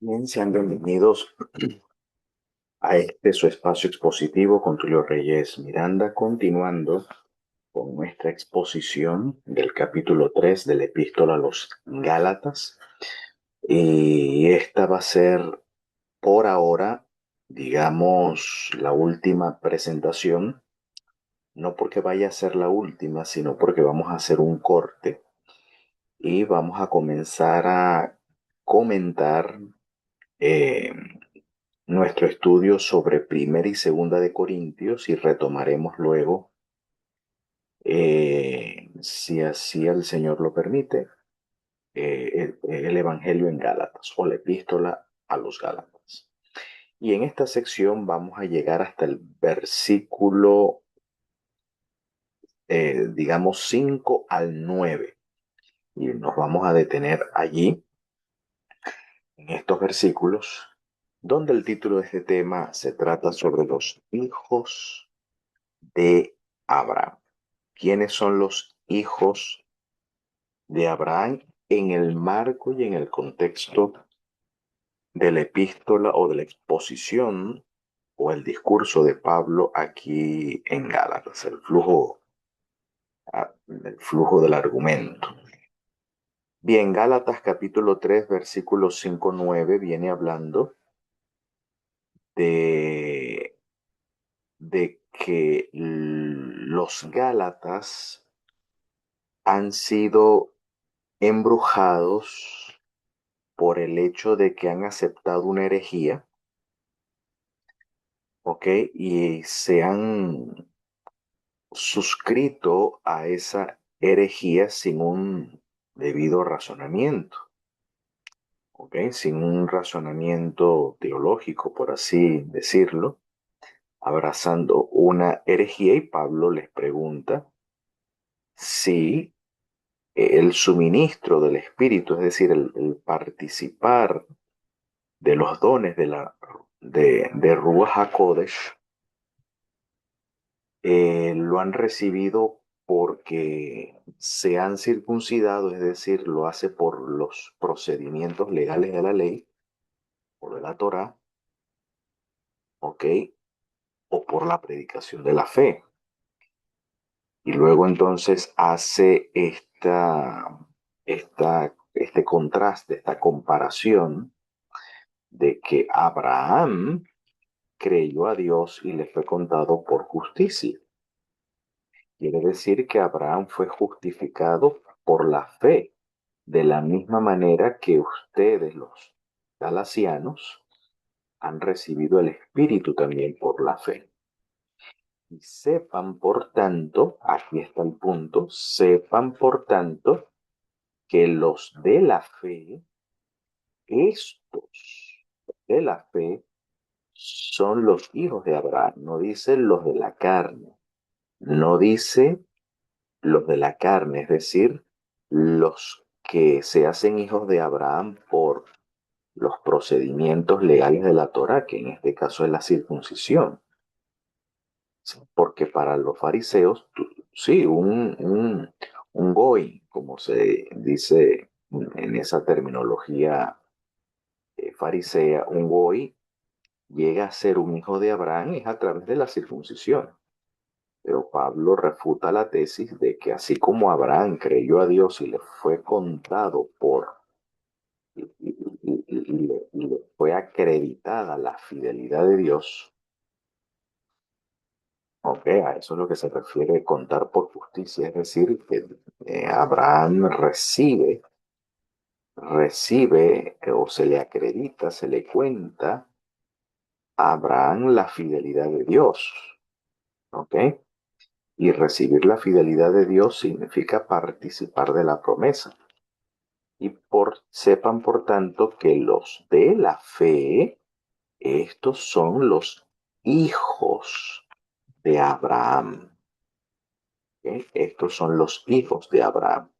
Bien, sean bienvenidos a este su espacio expositivo con Tulio Reyes Miranda, continuando con nuestra exposición del capítulo 3 de la Epístola a los Gálatas. Y esta va a ser por ahora, digamos, la última presentación, no porque vaya a ser la última, sino porque vamos a hacer un corte y vamos a comenzar a comentar eh, nuestro estudio sobre Primera y Segunda de Corintios y retomaremos luego, si así el Señor lo permite, el Evangelio en Gálatas o la epístola a los Gálatas. Y en esta sección vamos a llegar hasta el versículo, digamos, 5 al 9 y nos vamos a detener allí, en estos versículos, donde el título de este tema se trata sobre los hijos de Abraham. ¿Quiénes son los hijos de Abraham en el marco y en el contexto de la epístola o de la exposición o el discurso de Pablo aquí en Gálatas? El flujo del argumento. Bien, Gálatas capítulo 3 versículos 5-9 viene hablando de, de que los Gálatas han sido embrujados por el hecho de que han aceptado una herejía, ¿ok? Y se han suscrito a esa herejía sin un debido razonamiento, ¿ok? Sin un razonamiento teológico, por así decirlo, abrazando una herejía, y Pablo les pregunta si el suministro del Espíritu, es decir, el participar de los dones de Ruach HaKodesh, lo han recibido porque se han circuncidado, es decir, lo hace por los procedimientos legales de la ley, o de la Torá, ¿ok? O por la predicación de la fe. Y luego entonces hace este contraste, esta comparación de que Abraham creyó a Dios y le fue contado por justicia. Quiere decir que Abraham fue justificado por la fe, de la misma manera que ustedes, los galasianos, han recibido el Espíritu también por la fe. Y sepan, por tanto, aquí está el punto, sepan, por tanto, que los de la fe, estos de la fe, son los hijos de Abraham. No dice los de la carne, no dice los de la carne, es decir, los que se hacen hijos de Abraham por los procedimientos legales de la Torá, que en este caso es la circuncisión. Porque para los fariseos, sí, un goy, como se dice en esa terminología farisea, un goy llega a ser un hijo de Abraham es a través de la circuncisión. Pero Pablo refuta la tesis de que así como Abraham creyó a Dios y le fue contado y le fue acreditada la fidelidad de Dios, ok, a eso es lo que se refiere contar por justicia, es decir, que Abraham recibe o se le acredita, se le cuenta a Abraham la fidelidad de Dios, ok. Y recibir la fidelidad de Dios significa participar de la promesa. Y sepan, por tanto, que los de la fe, estos son los hijos de Abraham. ¿Ok? Estos son los hijos de Abraham.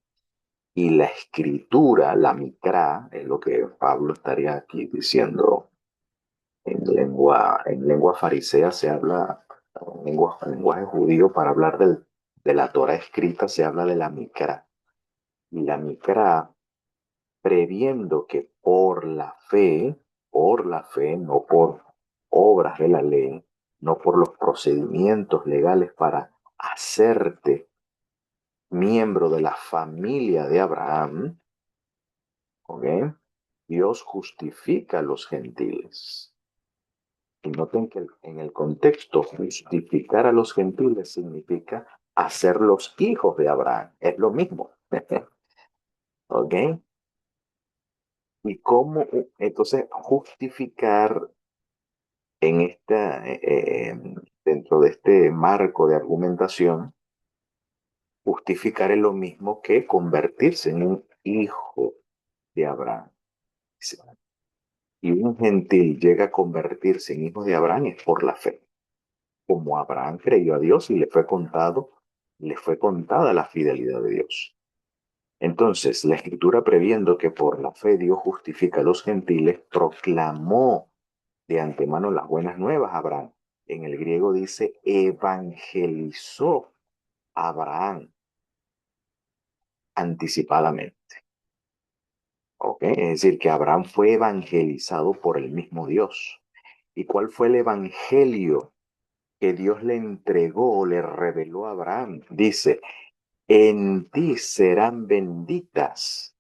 Y la escritura, la Micra, es lo que Pablo estaría aquí diciendo en lengua farisea se habla, en lenguaje judío, para hablar de la Torah escrita, se habla de la Micra. Y la Micra, previendo que por la fe por la fe, no por obras de la ley, no por los procedimientos legales para hacerte miembro de la familia de Abraham, ¿ok? Dios justifica a los gentiles. Y noten que en el contexto, justificar a los gentiles significa hacerlos hijos de Abraham. Es lo mismo. ¿Ok? Y cómo, entonces, justificar en dentro de este marco de argumentación, justificar es lo mismo que convertirse en un hijo de Abraham. Y un gentil llega a convertirse en hijo de Abraham es por la fe. Como Abraham creyó a Dios y le fue contada la fidelidad de Dios. Entonces, la escritura, previendo que por la fe Dios justifica a los gentiles, proclamó de antemano las buenas nuevas a Abraham. En el griego dice evangelizó a Abraham anticipadamente. ¿Ok? Es decir, que Abraham fue evangelizado por el mismo Dios. ¿Y cuál fue el evangelio que Dios le entregó o le reveló a Abraham? Dice, en ti serán benditas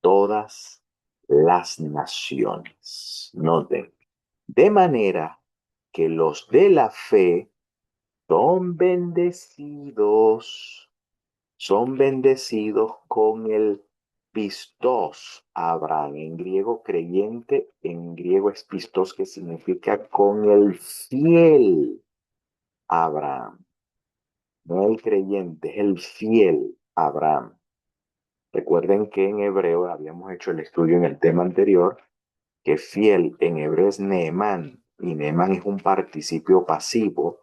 todas las naciones. Noten, de manera que los de la fe son bendecidos con el pistos, Abraham, en griego creyente, en griego es pistos, que significa con el fiel Abraham, no el creyente, es el fiel Abraham. Recuerden que en hebreo habíamos hecho el estudio en el tema anterior, que fiel en hebreo es Neemán, y Neemán es un participio pasivo,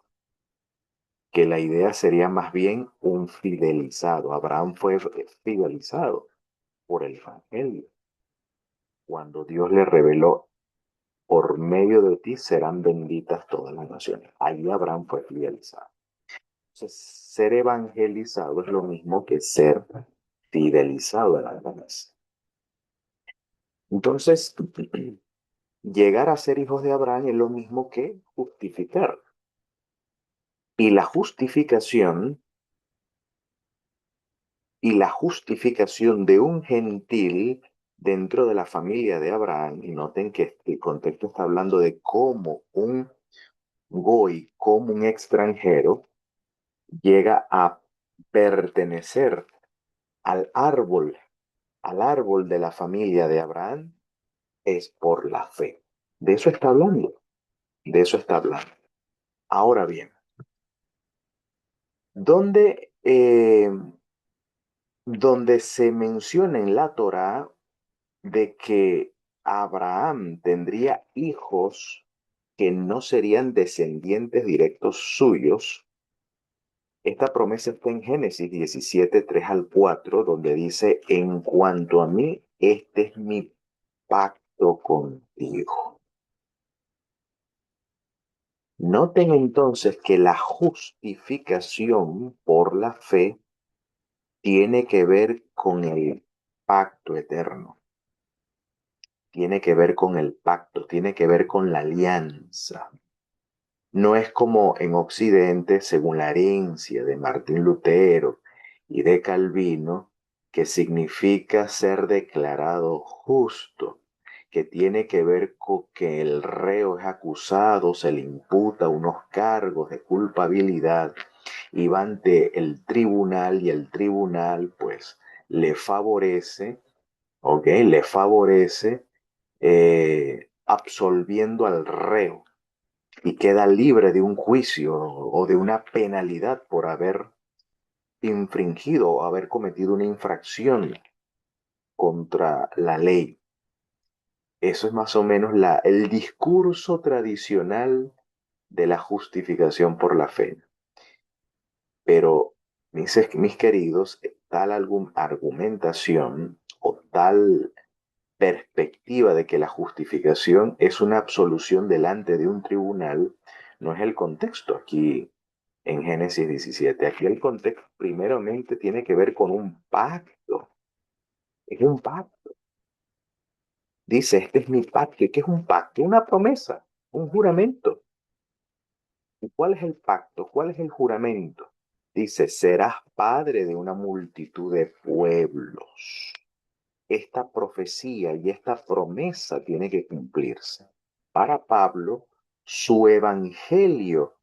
que la idea sería más bien un fidelizado. Abraham fue fidelizado por el Evangelio. Cuando Dios le reveló, por medio de ti serán benditas todas las naciones. Ahí Abraham fue fidelizado. Entonces, ser evangelizado es lo mismo que ser fidelizado en la promesa. Entonces, llegar a ser hijos de Abraham es lo mismo que justificar. Y la justificación de un gentil dentro de la familia de Abraham, y noten que el contexto está hablando de cómo un goy, como un extranjero, llega a pertenecer al al árbol de la familia de Abraham, es por la fe. De eso está hablando, de eso está hablando. Ahora bien, ¿dónde, donde se menciona en la Torá de que Abraham tendría hijos que no serían descendientes directos suyos? Esta promesa está en Génesis 17, 3 al 4, donde dice, en cuanto a mí, este es mi pacto contigo. Noten entonces que la justificación por la fe tiene que ver con el pacto eterno, tiene que ver con el pacto, tiene que ver con la alianza. No es como en Occidente, según la herencia de Martín Lutero y de Calvino, que significa ser declarado justo, que tiene que ver con que el reo es acusado, se le imputa unos cargos de culpabilidad y va ante el tribunal y el tribunal pues le favorece, ¿ok? Le favorece absolviendo al reo y queda libre de un juicio o de una penalidad por haber infringido o haber cometido una infracción contra la ley. Eso es más o menos el discurso tradicional de la justificación por la fe. Pero, mis queridos, tal argumentación o tal perspectiva de que la justificación es una absolución delante de un tribunal no es el contexto aquí en Génesis 17. Aquí el contexto primeramente tiene que ver con un pacto. Es un pacto. Dice, este es mi pacto. ¿Y qué es un pacto? Una promesa, un juramento. ¿Y cuál es el pacto? ¿Cuál es el juramento? Dice, serás padre de una multitud de pueblos. Esta profecía y esta promesa tiene que cumplirse. Para Pablo, su evangelio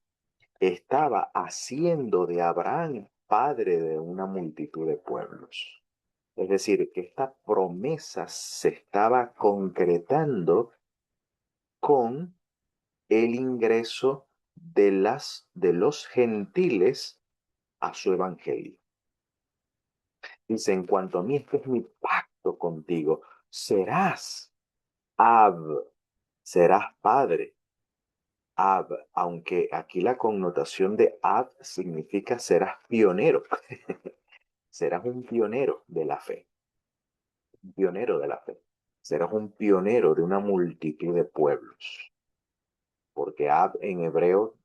estaba haciendo de Abraham padre de una multitud de pueblos. Es decir, que esta promesa se estaba concretando con el ingreso de los gentiles a su evangelio. Dice, en cuanto a mí, este es mi pacto contigo. Serás Ab, serás padre. Ab, aunque aquí la connotación de Ab significa serás pionero. Serás un pionero de la fe. Un pionero de la fe. Serás un pionero de una multitud de pueblos. Porque Ab en hebreo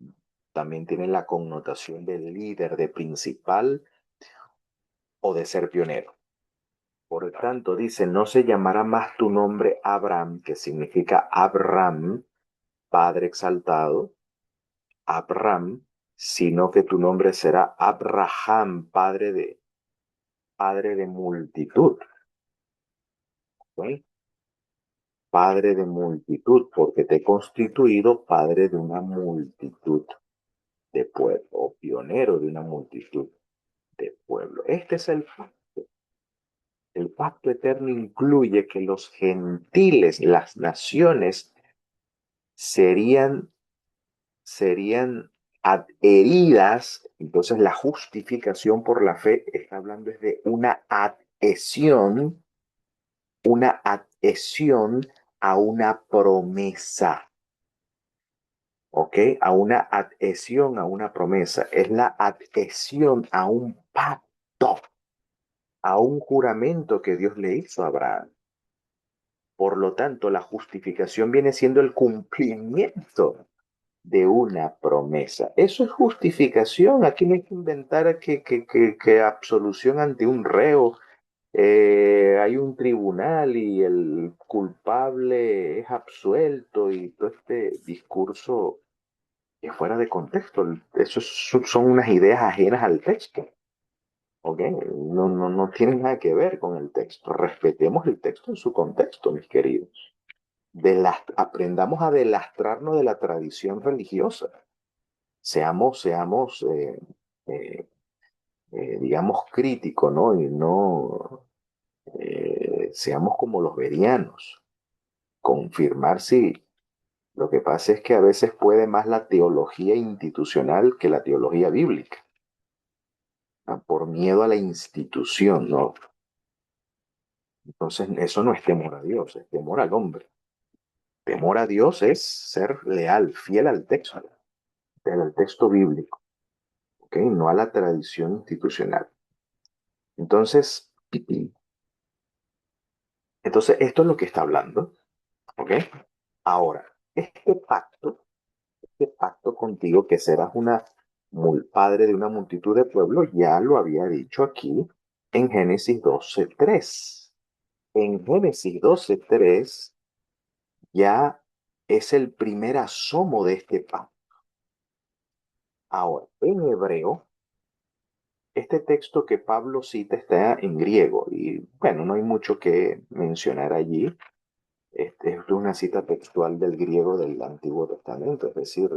también tiene la connotación de líder, de principal o de ser pionero. Por tanto, dice, no se llamará más tu nombre Abraham, que significa Abram, Padre exaltado, Abram, sino que tu nombre será Abraham, padre de multitud. ¿Sí? Padre de multitud, porque te he constituido padre de una multitud de pueblo, o pionero de una multitud de pueblo. Este es el pacto. El pacto eterno incluye que los gentiles, las naciones, serían, serían adheridas. Entonces la justificación por la fe está hablando es de una adhesión a una promesa. ¿Ok? A una adhesión a una promesa. Es la adhesión a un pacto, a un juramento que Dios le hizo a Abraham. Por lo tanto, la justificación viene siendo el cumplimiento de una promesa. Eso es justificación. Aquí no hay que inventar que absolución ante un reo. Hay un tribunal y el culpable es absuelto y todo este discurso es fuera de contexto. Eso son unas ideas ajenas al texto. ¿Ok? No tiene nada que ver con el texto. Respetemos el texto en su contexto, mis queridos. Aprendamos a delastrarnos de la tradición religiosa. Seamos eh, digamos, críticos, ¿no? Y no seamos como los verianos. Confirmar si lo que pasa es que a veces puede más la teología institucional que la teología bíblica, ¿no? Por miedo a la institución, ¿no? Entonces, eso no es temor a Dios, es temor al hombre. Temor a Dios es ser leal, fiel al texto bíblico, ¿ok? No a la tradición institucional. Entonces, esto es lo que está hablando, ¿ok? Ahora, este pacto contigo, que serás padre de una multitud de pueblos, ya lo había dicho aquí en Génesis 12:3. En Génesis 12:3 ya es el primer asomo de este pacto. Ahora, en hebreo, este texto que Pablo cita está en griego y bueno, no hay mucho que mencionar allí. Este es una cita textual del griego del Antiguo Testamento, es decir,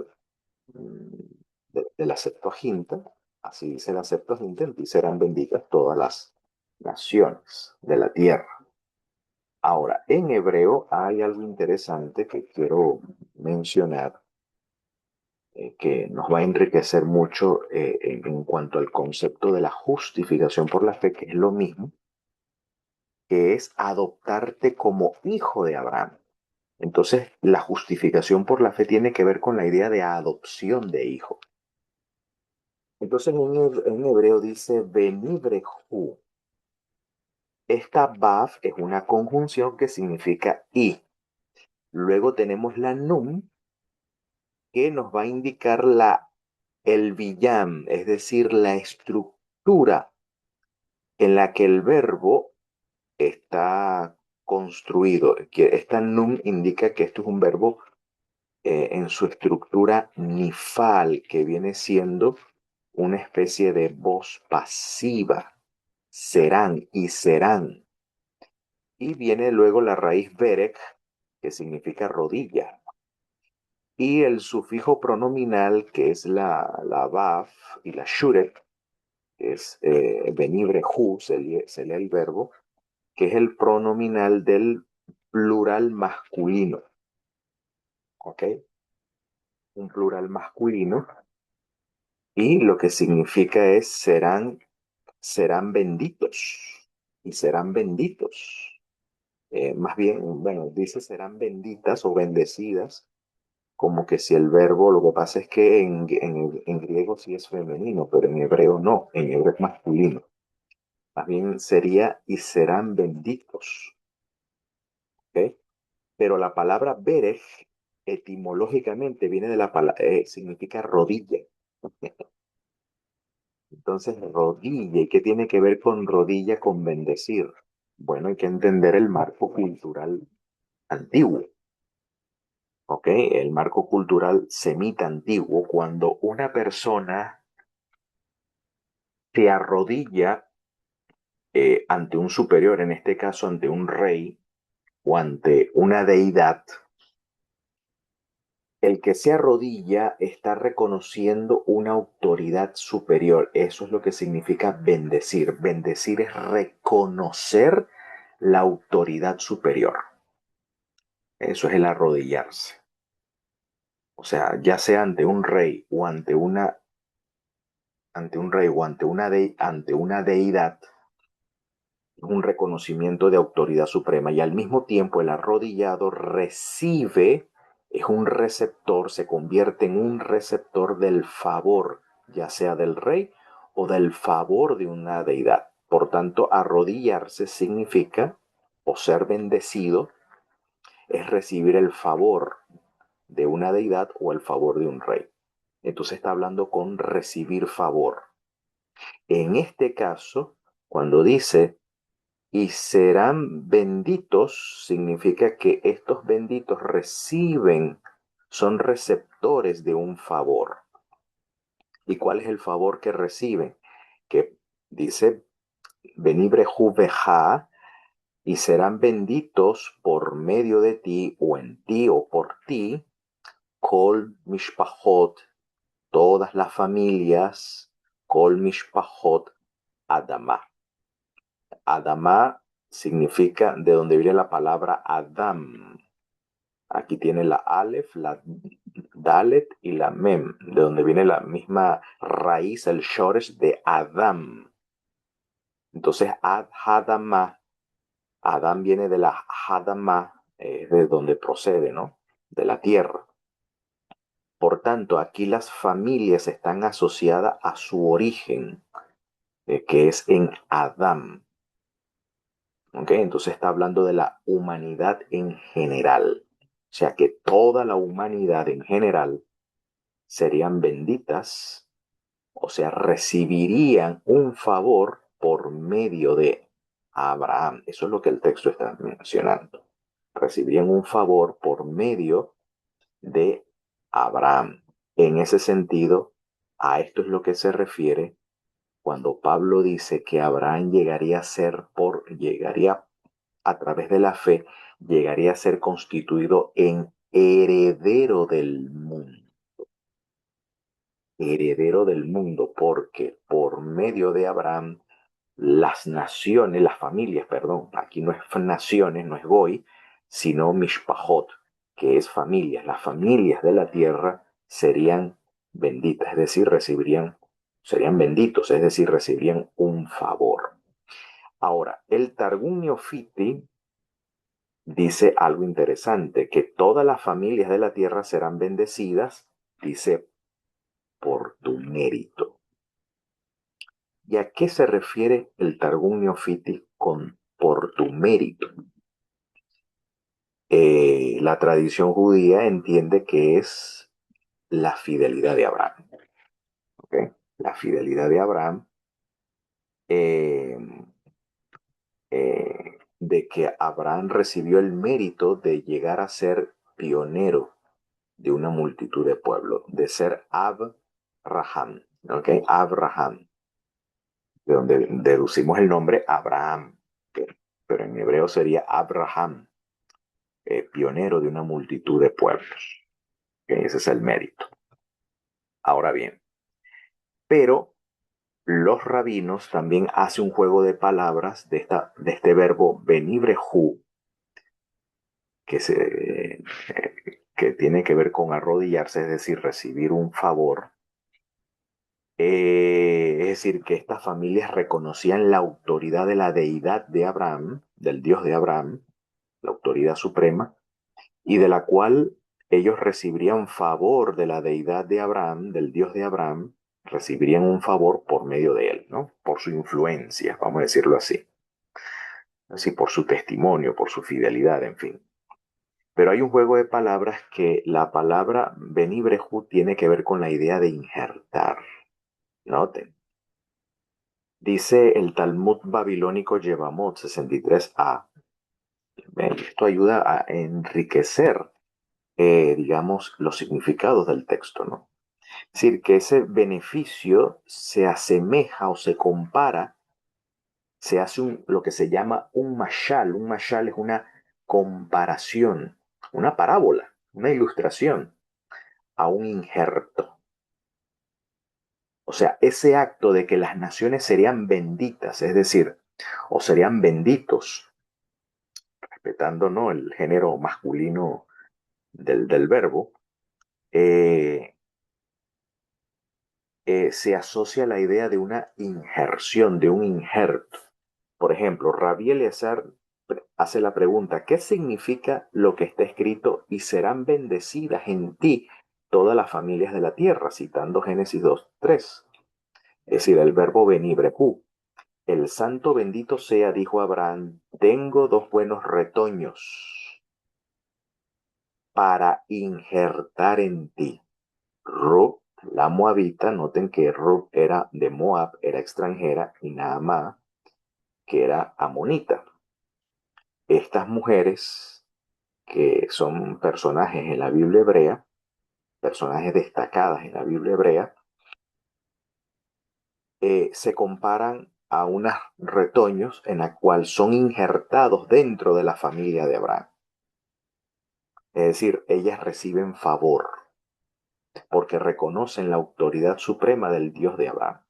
mm, de la Septuaginta. Así dice la Septuaginta, en ti serán benditas todas las naciones de la tierra. Ahora, en hebreo hay algo interesante que quiero mencionar, que nos va a enriquecer mucho en cuanto al concepto de la justificación por la fe, que es lo mismo, que es adoptarte como hijo de Abraham. Entonces, la justificación por la fe tiene que ver con la idea de adopción de hijo. Entonces, en hebreo dice Benibrehu. Esta Baf es una conjunción que significa y. Luego tenemos la Nun, que nos va a indicar el villam, es decir, la estructura en la que el verbo está construido. Que esta nun indica que esto es un verbo en su estructura nifal, que viene siendo una especie de voz pasiva. Serán y serán. Y viene luego la raíz berek, que significa rodilla. Y el sufijo pronominal, que es la baf y la shuret, que es venibre hu, se lee el verbo, que es el pronominal del plural masculino. ¿Ok? Un plural masculino. Y lo que significa es serán benditos. Y serán benditos. Más bien, bueno, dice serán benditas o bendecidas, como que si el verbo, lo que pasa es que en griego sí es femenino, pero en hebreo no, en hebreo es masculino. Más bien sería y serán benditos. ¿Ok? Pero la palabra berej etimológicamente viene de la palabra, significa rodilla. Entonces, rodilla, ¿y qué tiene que ver con rodilla con bendecir? Bueno, hay que entender el marco cultural antiguo, ¿ok? El marco cultural semita antiguo, cuando una persona se arrodilla ante un superior, en este caso ante un rey o ante una deidad, el que se arrodilla está reconociendo una autoridad superior. Eso es lo que significa bendecir. Bendecir es reconocer la autoridad superior. Eso es el arrodillarse. O sea, ya sea ante un rey o ante un rey o ante una deidad, un reconocimiento de autoridad suprema, y al mismo tiempo el arrodillado recibe, es un receptor, se convierte en un receptor del favor, ya sea del rey o del favor de una deidad. Por tanto, arrodillarse significa, o ser bendecido, es recibir el favor de una deidad o el favor de un rey. Entonces está hablando con recibir favor. En este caso, cuando dice y serán benditos, significa que estos benditos reciben, son receptores de un favor. ¿Y cuál es el favor que reciben? Que dice, venibre juveja, y serán benditos por medio de ti o en ti o por ti, kol mishpachot, todas las familias, kol mishpachot adama. Adama significa de donde viene la palabra Adam. Aquí tiene la Aleph, la Dalet y la Mem, de donde viene la misma raíz, el Shoresh de Adam. Entonces, Hadama, Adam viene de la Hadama, de donde procede, ¿no? De la tierra. Por tanto, aquí las familias están asociadas a su origen, que es en Adam. ¿Ok? Entonces está hablando de la humanidad en general. O sea que toda la humanidad en general serían benditas, o sea, recibirían un favor por medio de Abraham. Eso es lo que el texto está mencionando. Recibirían un favor por medio de Abraham. En ese sentido, a esto es lo que se refiere cuando Pablo dice que Abraham llegaría a través de la fe, llegaría a ser constituido en heredero del mundo. Heredero del mundo, porque por medio de Abraham, las naciones, las familias, perdón, aquí no es naciones, no es goy, sino mishpachot, que es familias. Las familias de la tierra serían benditas, es decir, serían benditos, es decir, recibirían un favor. Ahora, el Targum Neofiti dice algo interesante, que todas las familias de la tierra serán bendecidas, dice, por tu mérito. ¿Y a qué se refiere el Targum Neofiti con por tu mérito? La tradición judía entiende que es la fidelidad de Abraham. ¿Okay? La fidelidad de Abraham, eh, de que Abraham recibió el mérito de llegar a ser pionero de una multitud de pueblos, de ser Abraham, ¿ok? Abraham, de donde deducimos el nombre Abraham, pero en hebreo sería Abraham, pionero de una multitud de pueblos. ¿Ok? Ese es el mérito. Ahora bien, pero los rabinos también hacen un juego de palabras de este verbo benibrehu, que tiene que ver con arrodillarse, es decir, recibir un favor. Es decir, que estas familias reconocían la autoridad de la deidad de Abraham, del Dios de Abraham, la autoridad suprema, y de la cual ellos recibirían favor de la deidad de Abraham, del Dios de Abraham, recibirían un favor por medio de él, ¿no? Por su influencia, vamos a decirlo así. Así, por su testimonio, por su fidelidad, en fin. Pero hay un juego de palabras que la palabra benibrehu tiene que ver con la idea de injertar. Noten. Dice el Talmud babilónico Yevamot 63a. Esto ayuda a enriquecer, digamos, los significados del texto, ¿no? Es decir, que ese beneficio se asemeja o se compara, se hace lo que se llama un mashal. Un mashal es una comparación, una parábola, una ilustración a un injerto. O sea, ese acto de que las naciones serían benditas, es decir, o serían benditos, respetando, ¿no?, el género masculino del verbo, eh, se asocia a la idea de una injerción, de un injerto. Por ejemplo, Rabí Eliezer hace la pregunta: ¿qué significa lo que está escrito? Y serán bendecidas en ti todas las familias de la tierra, citando Génesis 2:3. Es decir, el verbo benibrehu. El santo bendito sea, dijo Abraham, tengo dos buenos retoños para injertar en ti. Ruth, la moabita, noten que Ruth era de Moab, era extranjera, y Naamá, que era amonita. Estas mujeres, que son personajes en la Biblia hebrea, personajes destacadas en la Biblia hebrea, se comparan a unos retoños en la cual son injertados dentro de la familia de Abraham. Es decir, ellas reciben favor porque reconocen la autoridad suprema del Dios de Abraham.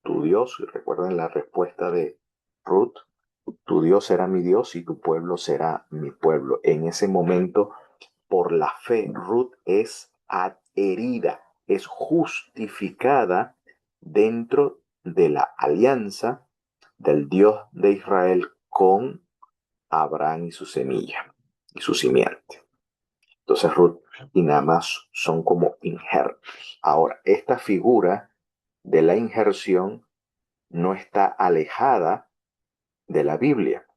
Tu Dios, y recuerden la respuesta de Ruth, tu Dios será mi Dios y tu pueblo será mi pueblo. En ese momento, por la fe, Ruth es adherida, es justificada dentro de la alianza del Dios de Israel con Abraham y su semilla y su simiente. Entonces Ruth y Naamás son como injertos. Ahora, esta figura de la injerción no está alejada de la Biblia.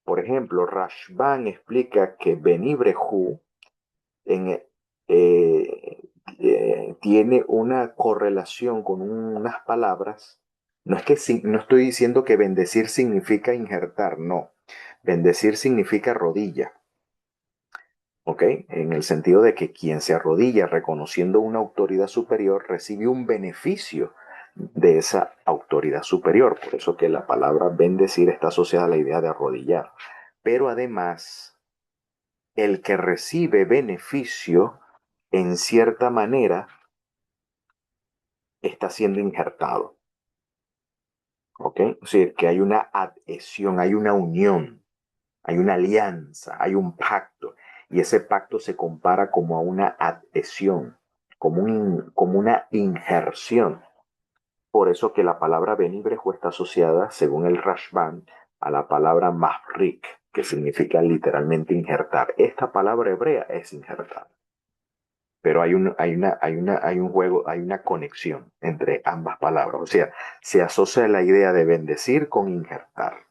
Por ejemplo, Rashbam explica que Benibrehu en, tiene una correlación con unas palabras. No es que no estoy diciendo que bendecir significa injertar, no. Bendecir significa rodilla. ¿Ok? En el sentido de que quien se arrodilla reconociendo una autoridad superior recibe un beneficio de esa autoridad superior. Por eso que la palabra bendecir está asociada a la idea de arrodillar. Pero además, el que recibe beneficio, en cierta manera, está siendo injertado. ¿Ok? Es decir, que hay una adhesión, hay una unión, hay una alianza, hay un pacto, y ese pacto se compara como a una adhesión, como una injerción. Por eso que la palabra benibrejo está asociada, según el Rashbam, a la palabra mafrik, que significa literalmente injertar. Esta palabra hebrea es injertar. Pero hay un juego, hay una conexión entre ambas palabras. O sea, se asocia la idea de bendecir con injertar.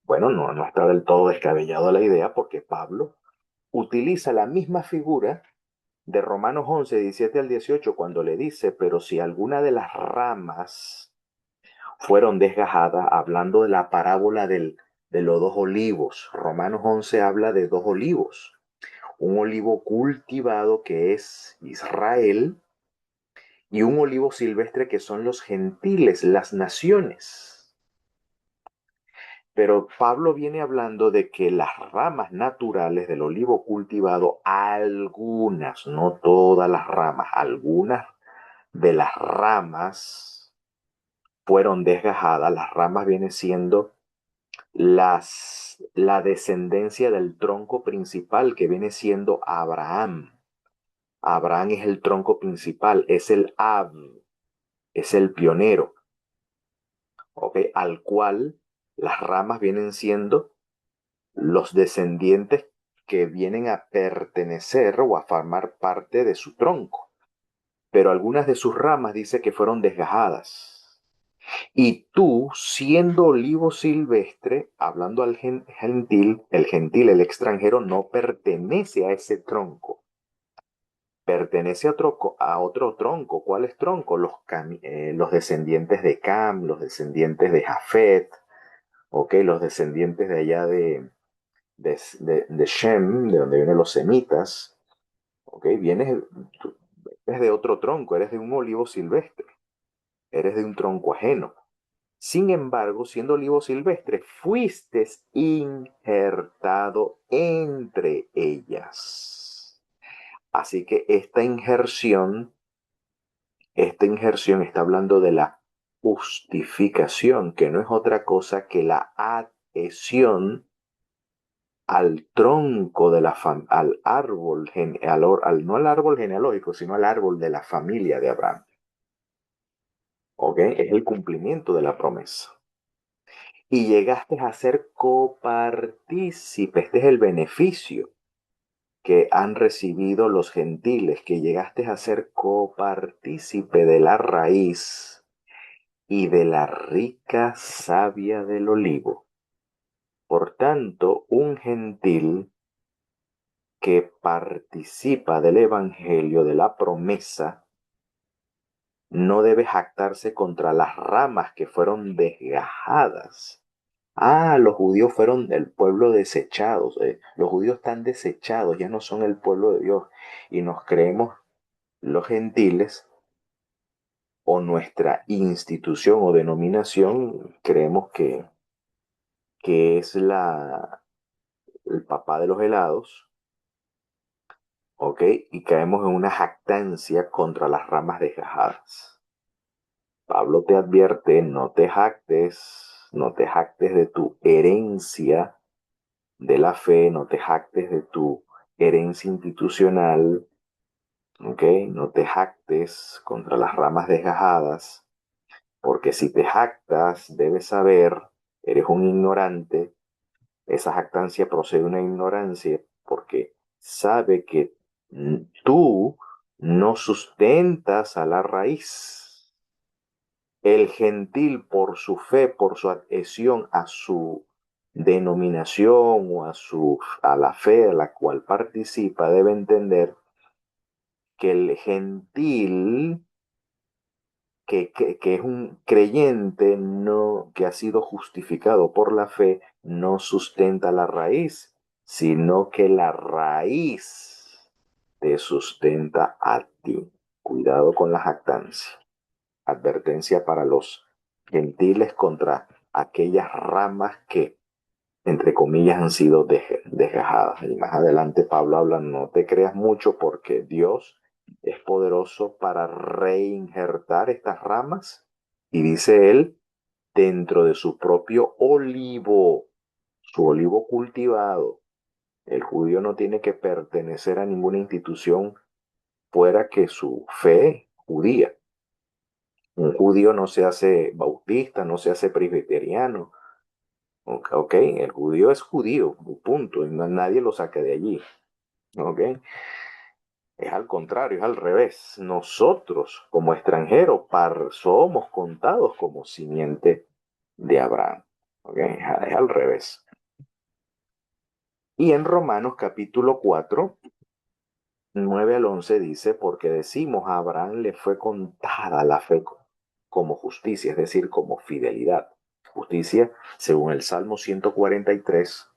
Bueno, no está del todo descabellado la idea, porque Pablo utiliza la misma figura de Romanos 11, 17 al 18, cuando le dice: pero si alguna de las ramas fueron desgajadas, hablando de la parábola de los dos olivos. Romanos 11 habla de dos olivos. Un olivo cultivado que es Israel y un olivo silvestre que son los gentiles, las naciones. Pero Pablo viene hablando de que las ramas naturales del olivo cultivado, algunas, no todas las ramas, algunas de las ramas fueron desgajadas. Las ramas vienen siendo la descendencia del tronco principal que viene siendo Abraham. Abraham es el tronco principal, es el Ab, es el pionero, ¿ok? Al cual las ramas vienen siendo los descendientes que vienen a pertenecer o a formar parte de su tronco. Pero algunas de sus ramas dice que fueron desgajadas. Y tú, siendo olivo silvestre, hablando al gentil, el extranjero, no pertenece a ese tronco. Pertenece a otro tronco. ¿Cuáles troncos? Los descendientes de Cam, los descendientes de Jafet, ¿okay? Los descendientes de allá de Shem, de donde vienen los semitas, ¿okay? Eres de otro tronco, eres de un olivo silvestre, eres de un tronco ajeno. Sin embargo, siendo olivo silvestre, fuiste injertado entre ellas. Así que esta injerción está hablando de la justificación, que no es otra cosa que la adhesión al tronco de al árbol, no al árbol genealógico, sino al árbol de la familia de Abraham. ¿Ok? Es el cumplimiento de la promesa. Y llegaste a ser copartícipe, este es el beneficio que han recibido los gentiles, que llegaste a ser copartícipe de la raíz y de la rica savia del olivo. Por tanto, un gentil que participa del evangelio de la promesa no debe jactarse contra las ramas que fueron desgajadas. Los judíos fueron el pueblo desechado. Los judíos están desechados, ya no son el pueblo de Dios. Y nos creemos los gentiles o nuestra institución o denominación, creemos que es el papá de los helados, ¿ok? Y caemos en una jactancia contra las ramas desgajadas. Pablo te advierte, no te jactes de tu herencia de la fe, no te jactes de tu herencia institucional, ¿ok? No te jactes contra las ramas desgajadas, porque si te jactas, debes saber, eres un ignorante, esa jactancia procede de una ignorancia, porque sabe que tú no sustentas a la raíz. El gentil, por su fe, por su adhesión a su denominación o a la fe a la cual participa, debe entender que el gentil, que es un creyente no, que ha sido justificado por la fe, no sustenta la raíz, sino que la raíz te sustenta a ti. Cuidado con la jactancia. Advertencia para los gentiles contra aquellas ramas que, entre comillas, han sido desgajadas. Y más adelante Pablo habla, no te creas mucho porque Dios es poderoso para reinjertar estas ramas. Y dice él, dentro de su propio olivo, su olivo cultivado. El judío no tiene que pertenecer a ninguna institución fuera que su fe judía. Un judío no se hace bautista, no se hace presbiteriano. Ok, el judío es judío, punto, y nadie lo saca de allí. Ok, es al contrario, es al revés. Nosotros, como extranjeros, somos contados como simiente de Abraham. Ok, es al revés. Y en Romanos capítulo 4, 9 al 11 dice, porque decimos a Abraham le fue contada la fe como justicia, es decir, como fidelidad. justicia, según el Salmo 143,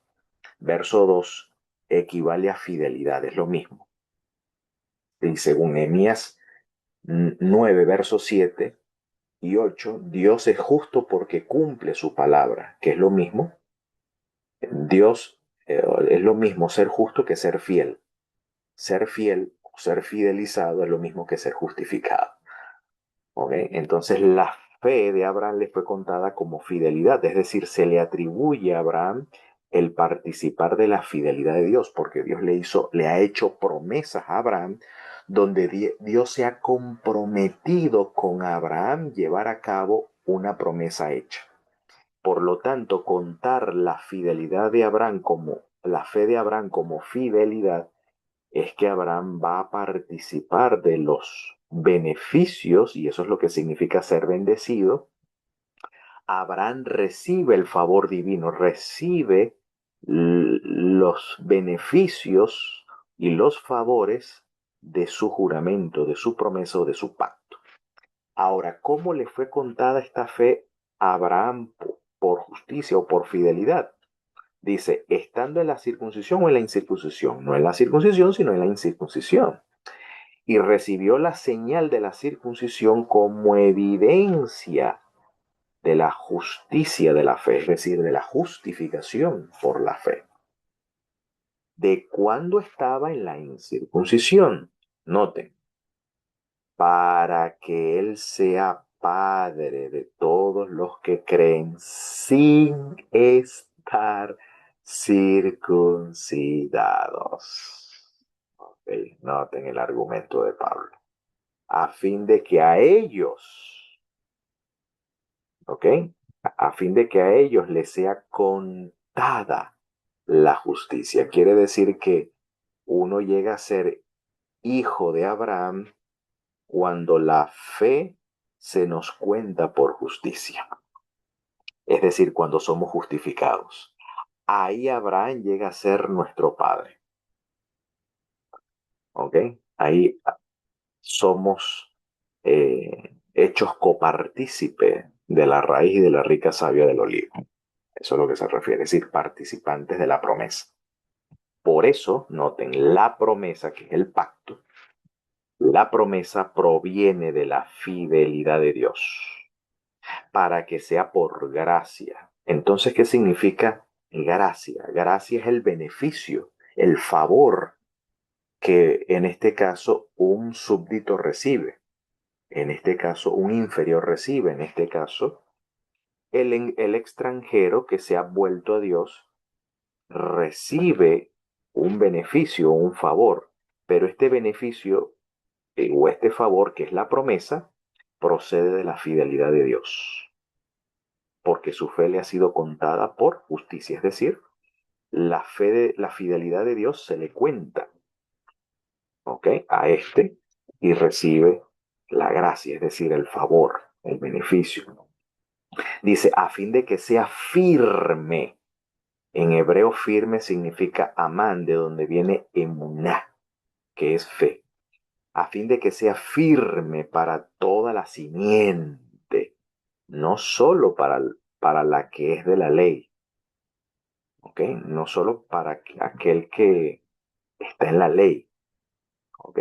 verso 2, equivale a fidelidad, es lo mismo. Y según Nehemías 9, verso 7 y 8, Dios es justo porque cumple su palabra, que es lo mismo. Dios es lo mismo ser justo que ser fiel. Ser fiel o ser fidelizado es lo mismo que ser justificado. ¿Okay? Entonces la fe de Abraham le fue contada como fidelidad, es decir, se le atribuye a Abraham el participar de la fidelidad de Dios, porque Dios le ha hecho promesas a Abraham, donde Dios se ha comprometido con Abraham llevar a cabo una promesa hecha. Por lo tanto, contar la fidelidad de Abraham como la fe de Abraham como fidelidad es que Abraham va a participar de los beneficios, y eso es lo que significa ser bendecido. Abraham recibe el favor divino, recibe los beneficios y los favores de su juramento, de su promesa o de su pacto. Ahora, ¿cómo le fue contada esta fe a Abraham por justicia o por fidelidad? Dice, estando en la circuncisión o en la incircuncisión, no en la circuncisión, sino en la incircuncisión. Y recibió la señal de la circuncisión como evidencia de la justicia de la fe, es decir, de la justificación por la fe. De cuando estaba en la incircuncisión, noten, para que Él sea Padre de todos los que creen sin estar circuncidados. Okay, noten el argumento de Pablo. A fin de que a ellos, ¿ok? A fin de que a ellos les sea contada la justicia. Quiere decir que uno llega a ser hijo de Abraham cuando la fe se nos cuenta por justicia, es decir, cuando somos justificados. Ahí Abraham llega a ser nuestro padre, ¿ok? Ahí somos hechos copartícipe de la raíz y de la rica savia del olivo. Eso es lo que se refiere, es decir, participantes de la promesa. Por eso, noten, la promesa, que es el pacto, la promesa proviene de la fidelidad de Dios, para que sea por gracia. Entonces, ¿qué significa gracia? Gracia es el beneficio, el favor que en este caso un súbdito recibe, en este caso un inferior recibe, en este caso el extranjero que se ha vuelto a Dios recibe un beneficio, un favor, pero este beneficio o este favor, que es la promesa, procede de la fidelidad de Dios, porque su fe le ha sido contada por justicia, es decir, la fidelidad de Dios se le cuenta, ¿ok? A este y recibe la gracia, es decir, el favor, el beneficio. Dice, a fin de que sea firme. En hebreo firme significa amán, de donde viene emuná, que es fe. A fin de que sea firme para toda la simiente, no solo para la que es de la ley, ¿ok? No solo para aquel que está en la ley, ¿ok?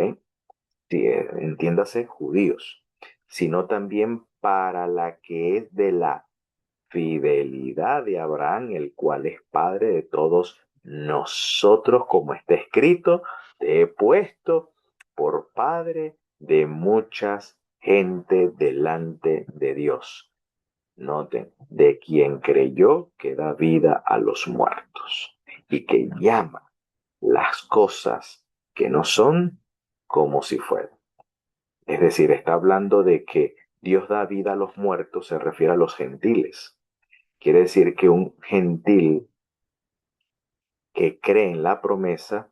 Sí, entiéndase, judíos, sino también para la que es de la fidelidad de Abraham, el cual es Padre de todos nosotros, como está escrito, te he puesto por Padre de muchas gente delante de Dios. Noten, de quien creyó que da vida a los muertos y que llama las cosas que no son como si fueran. Es decir, está hablando de que Dios da vida a los muertos, se refiere a los gentiles. Quiere decir que un gentil que cree en la promesa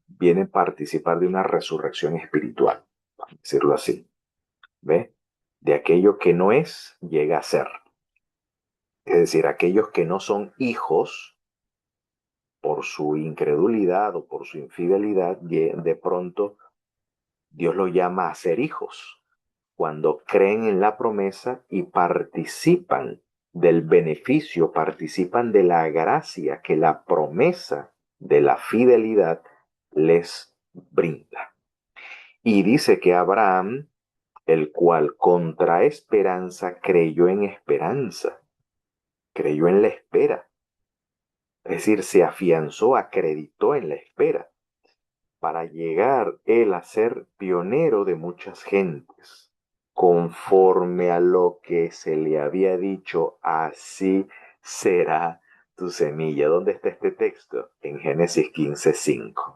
viene a participar de una resurrección espiritual, por decirlo así. ¿Ve? De aquello que no es, llega a ser. Es decir, aquellos que no son hijos por su incredulidad o por su infidelidad, de pronto Dios los llama a ser hijos. cuando creen en la promesa y participan del beneficio, participan de la gracia que la promesa de la fidelidad les brinda. Y dice que Abraham, el cual contra esperanza creyó en esperanza, creyó en la espera, es decir, se afianzó, acreditó en la espera, para llegar él a ser pionero de muchas gentes. Conforme a lo que se le había dicho, así será tu semilla. ¿Dónde está este texto? En Génesis 15:5.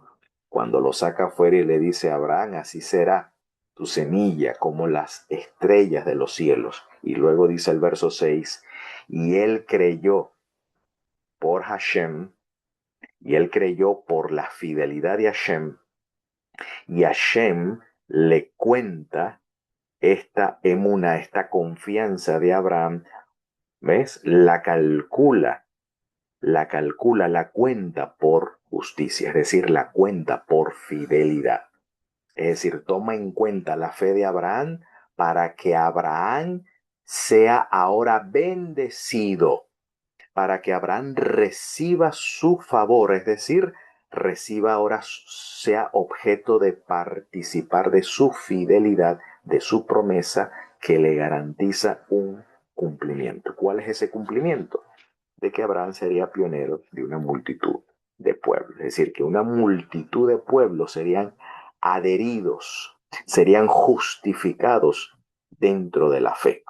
Cuando lo saca afuera y le dice a Abraham, así será tu semilla como las estrellas de los cielos. Y luego dice el verso 6, y él creyó por Hashem, y él creyó por la fidelidad de Hashem, y Hashem le cuenta esta emuna, esta confianza de Abraham, ¿ves? La cuenta por justicia, es decir, la cuenta por fidelidad. Es decir, toma en cuenta la fe de Abraham para que Abraham sea ahora bendecido, para que Abraham reciba su favor, es decir, reciba ahora, sea objeto de participar de su fidelidad, de su promesa que le garantiza un cumplimiento. ¿Cuál es ese cumplimiento? De que Abraham sería pionero de una multitud de pueblos, es decir, que una multitud de pueblos serían adheridos, serían justificados dentro de la fe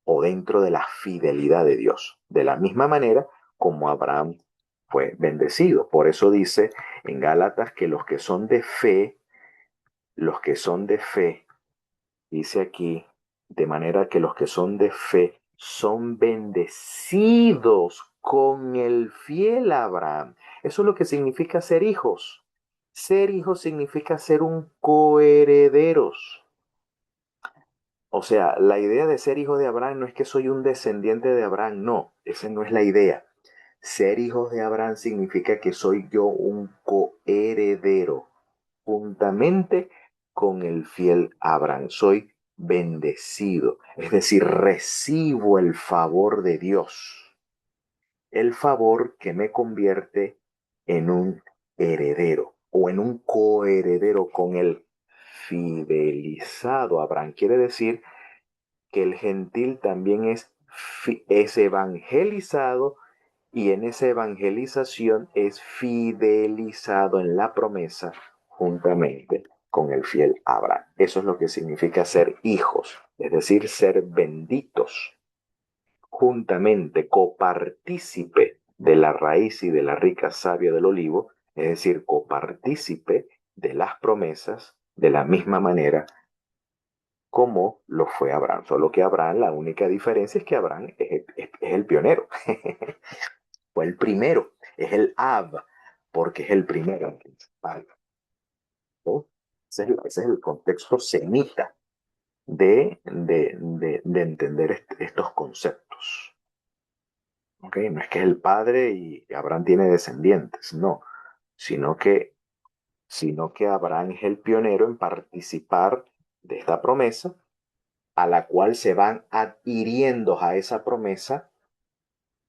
o dentro de la fidelidad de Dios, de la misma manera como Abraham fue bendecido. Por eso dice en Gálatas que los que son de fe, dice aquí, de manera que los que son de fe son bendecidos con el fiel Abraham. Eso es lo que significa ser hijos. Ser hijos significa ser un coherederos. O sea, la idea de ser hijo de Abraham no es que soy un descendiente de Abraham, no, esa no es la idea. Ser hijos de Abraham significa que soy yo un coheredero, juntamente con el fiel Abraham. Soy bendecido, es decir, recibo el favor de Dios, el favor que me convierte en un heredero o en un coheredero con el fidelizado Abraham. Quiere decir que el gentil también es evangelizado y en esa evangelización es fidelizado en la promesa juntamente con el fiel Abraham. Eso es lo que significa ser hijos, es decir, ser benditos, juntamente copartícipe de la raíz y de la rica savia del olivo, es decir, copartícipe de las promesas de la misma manera como lo fue Abraham. Solo que Abraham, la única diferencia es que Abraham es el pionero. Fue el primero, es el Ab, porque es el primero. ¿No? Ese es el contexto semita de entender estos conceptos. ¿Okay? No es que es el padre y Abraham tiene descendientes, no, sino que, sino que Abraham es el pionero en participar de esta promesa a la cual se van adhiriendo a esa promesa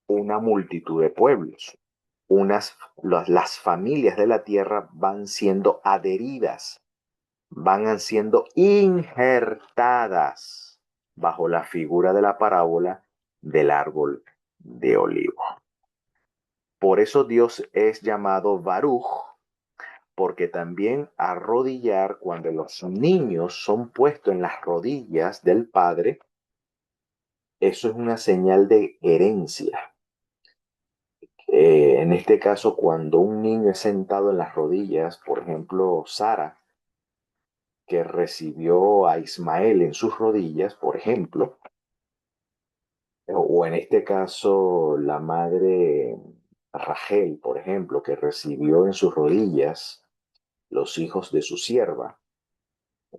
una multitud de pueblos. Las familias de la tierra van siendo adheridas, van siendo injertadas bajo la figura de la parábola del árbol de olivo. Por eso Dios es llamado Baruch, porque también arrodillar, cuando los niños son puestos en las rodillas del Padre, eso es una señal de herencia. En este caso, cuando un niño es sentado en las rodillas, por ejemplo, Sara, que recibió a Ismael en sus rodillas, por ejemplo, o en este caso la madre Rachel, por ejemplo, que recibió en sus rodillas los hijos de su sierva,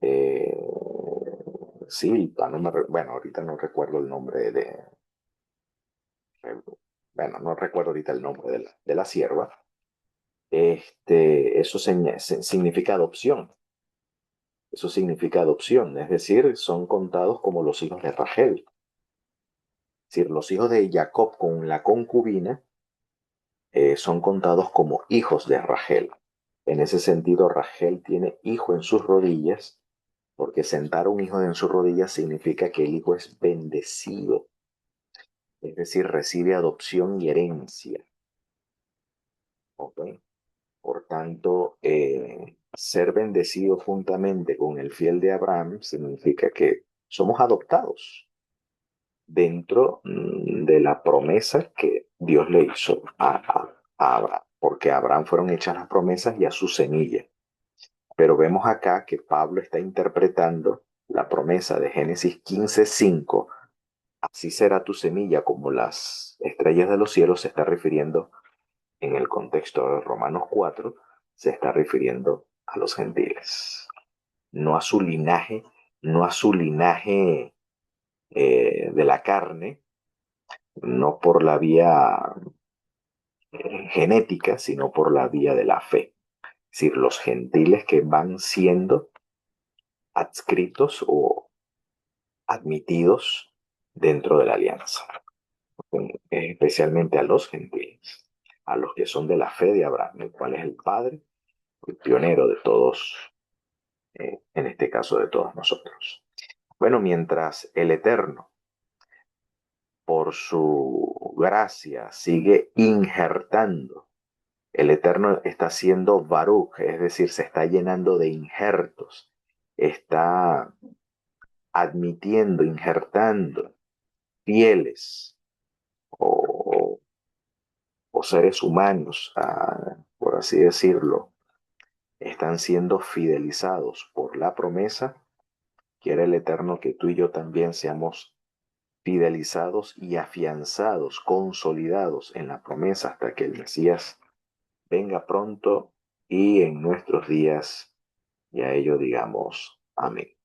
eh, Silpa, bueno, ahorita no recuerdo el nombre bueno, no recuerdo ahorita el nombre de la sierva, eso significa adopción. Eso significa adopción, es decir, son contados como los hijos de Rachel. Es decir, los hijos de Jacob con la concubina son contados como hijos de Rachel. En ese sentido, Rachel tiene hijo en sus rodillas, porque sentar un hijo en sus rodillas significa que el hijo es bendecido, es decir, recibe adopción y herencia. ¿Ok? Por tanto, ser bendecido juntamente con el fiel de Abraham significa que somos adoptados dentro de la promesa que Dios le hizo a Abraham, porque a Abraham fueron hechas las promesas y a su semilla. Pero vemos acá que Pablo está interpretando la promesa de Génesis 15:5, así será tu semilla como las estrellas de los cielos, se está refiriendo en el contexto de Romanos 4, se está refiriendo a los gentiles, no a su linaje, no a su linaje de la carne, no por la vía genética, sino por la vía de la fe. Es decir, los gentiles que van siendo adscritos o admitidos dentro de la alianza, especialmente a los gentiles, a los que son de la fe de Abraham, el cual es el padre, el pionero de todos, en este caso de todos nosotros. Bueno, mientras el Eterno, por su gracia, sigue injertando, el Eterno está haciendo Baruch, es decir, se está llenando de injertos, está admitiendo, injertando fieles o, o seres humanos, por así decirlo, están siendo fidelizados por la promesa. Quiere el Eterno que tú y yo también seamos fidelizados y afianzados, consolidados en la promesa hasta que el Mesías venga pronto y en nuestros días, y a ello digamos amén.